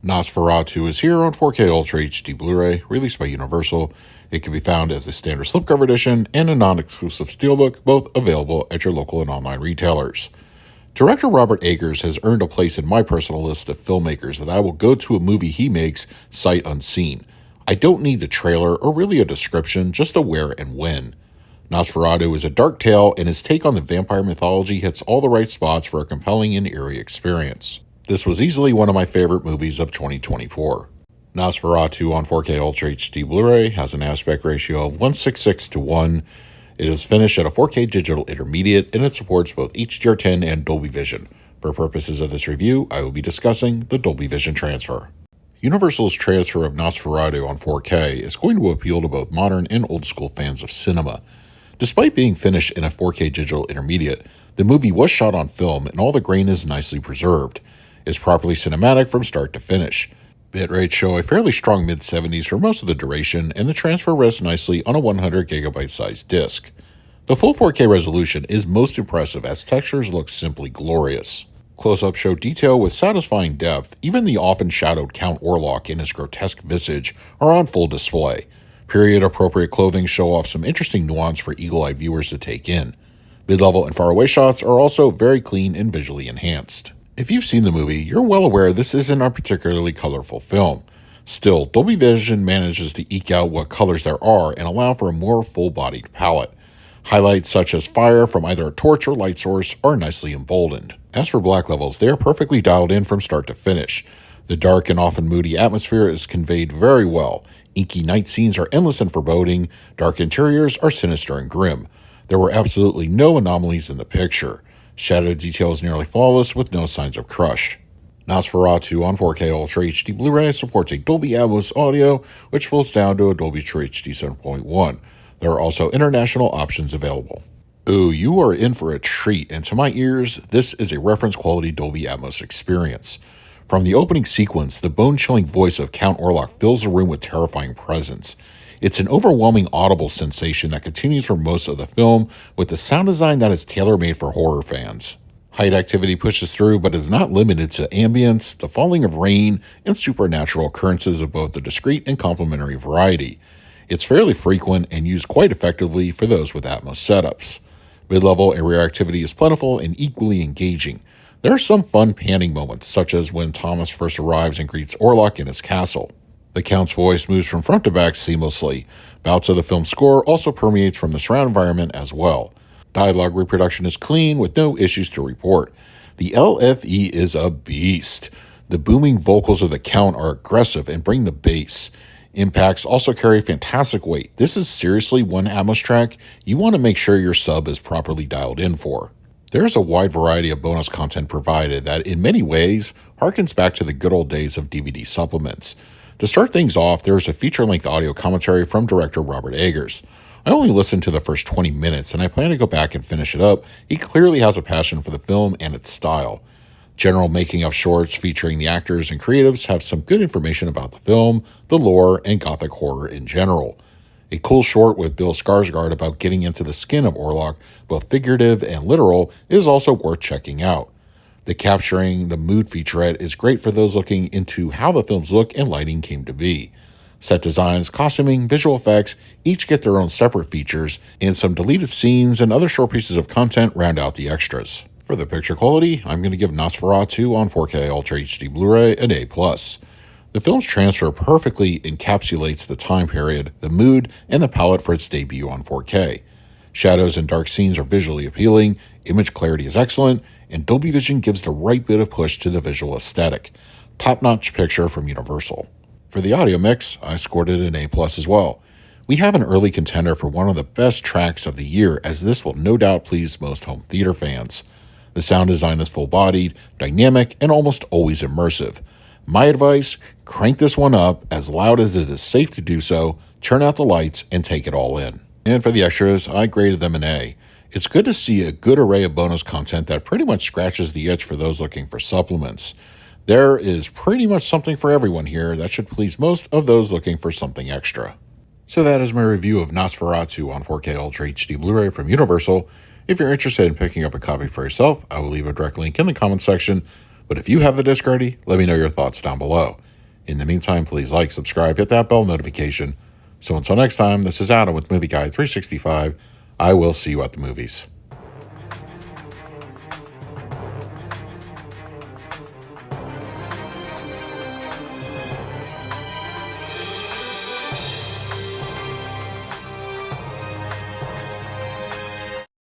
Nosferatu is here on 4K Ultra HD Blu-ray, released by Universal. It can be found as a standard slipcover edition and a non-exclusive steelbook, both available at your local and online retailers. Director Robert Eggers has earned a place in my personal list of filmmakers that I will go to a movie he makes sight unseen. I don't need the trailer or really a description, just a where and when. Nosferatu is a dark tale, and his take on the vampire mythology hits all the right spots for a compelling and eerie experience. This was easily one of my favorite movies of 2024. Nosferatu on 4K Ultra HD Blu-ray has an aspect ratio of 1:6:1. It is finished at a 4K digital intermediate, and it supports both HDR10 and Dolby Vision. For purposes of this review, I will be discussing the Dolby Vision transfer. Universal's transfer of Nosferatu on 4K is going to appeal to both modern and old-school fans of cinema. Despite being finished in a 4K digital intermediate, the movie was shot on film and all the grain is nicely preserved. It's properly cinematic from start to finish. Bitrates show a fairly strong mid-70s for most of the duration, and the transfer rests nicely on a 100GB sized disc. The full 4K resolution is most impressive as textures look simply glorious. Close-ups show detail with satisfying depth. Even the often shadowed Count Orlok and his grotesque visage are on full display. Period-appropriate clothing show off some interesting nuance for eagle-eyed viewers to take in. Mid-level and far-away shots are also very clean and visually enhanced. If you've seen the movie, you're well aware this isn't a particularly colorful film. Still, Dolby Vision manages to eke out what colors there are and allow for a more full-bodied palette. Highlights such as fire from either a torch or light source are nicely emboldened. As for black levels, they are perfectly dialed in from start to finish. The dark and often moody atmosphere is conveyed very well. Inky night scenes are endless and foreboding. Dark interiors are sinister and grim. There were absolutely no anomalies in the picture. Shadow detail is nearly flawless with no signs of crush. Nosferatu on 4K Ultra HD Blu-ray supports a Dolby Atmos audio, which floats down to a Dolby True HD 7.1. There are also international options available. Ooh, you are in for a treat, and to my ears, this is a reference quality Dolby Atmos experience. From the opening sequence, the bone-chilling voice of Count Orlok fills the room with terrifying presence. It's an overwhelming audible sensation that continues for most of the film, with the sound design that is tailor-made for horror fans. Height activity pushes through, but is not limited to ambience, the falling of rain, and supernatural occurrences of both the discrete and complementary variety. It's fairly frequent and used quite effectively for those with Atmos setups. Mid-level and rear activity is plentiful and equally engaging. There are some fun panning moments, such as when Thomas first arrives and greets Orlok in his castle. The Count's voice moves from front to back seamlessly. Bouts of the film's score also permeates from the surround environment as well. Dialogue reproduction is clean with no issues to report. The LFE is a beast. The booming vocals of the Count are aggressive and bring the bass. Impacts also carry fantastic weight. This is seriously one Atmos track you want to make sure your sub is properly dialed in for. There is a wide variety of bonus content provided that in many ways harkens back to the good old days of DVD supplements. To start things off, there is a feature-length audio commentary from director Robert Eggers. I only listened to the first 20 minutes and I plan to go back and finish it up. He clearly has a passion for the film and its style. General making of shorts featuring the actors and creatives have some good information about the film, the lore, and gothic horror in general. A cool short with Bill Skarsgård about getting into the skin of Orlok, both figurative and literal, is also worth checking out. The Capturing the Mood featurette is great for those looking into how the film's look and lighting came to be. Set designs, costuming, visual effects each get their own separate features, and some deleted scenes and other short pieces of content round out the extras. For the picture quality, I'm going to give Nosferatu on 4K Ultra HD Blu-ray an A+. The film's transfer perfectly encapsulates the time period, the mood, and the palette for its debut on 4K. Shadows and dark scenes are visually appealing, image clarity is excellent, and Dolby Vision gives the right bit of push to the visual aesthetic. Top-notch picture from Universal. For the audio mix, I scored it an A+ as well. We have an early contender for one of the best tracks of the year, as this will no doubt please most home theater fans. The sound design is full-bodied, dynamic, and almost always immersive. My advice, crank this one up as loud as it is safe to do so, turn out the lights, and take it all in. And for the extras, I graded them an A. It's good to see a good array of bonus content that pretty much scratches the itch for those looking for supplements. There is pretty much something for everyone here that should please most of those looking for something extra. So that is my review of Nosferatu on 4K Ultra HD Blu-ray from Universal. If you're interested in picking up a copy for yourself, I will leave a direct link in the comments section. But if you have the disc already, let me know your thoughts down below. In the meantime, please like, subscribe, hit that bell notification. So until next time, this is Adam with Movie Guide 365. I will see you at the movies.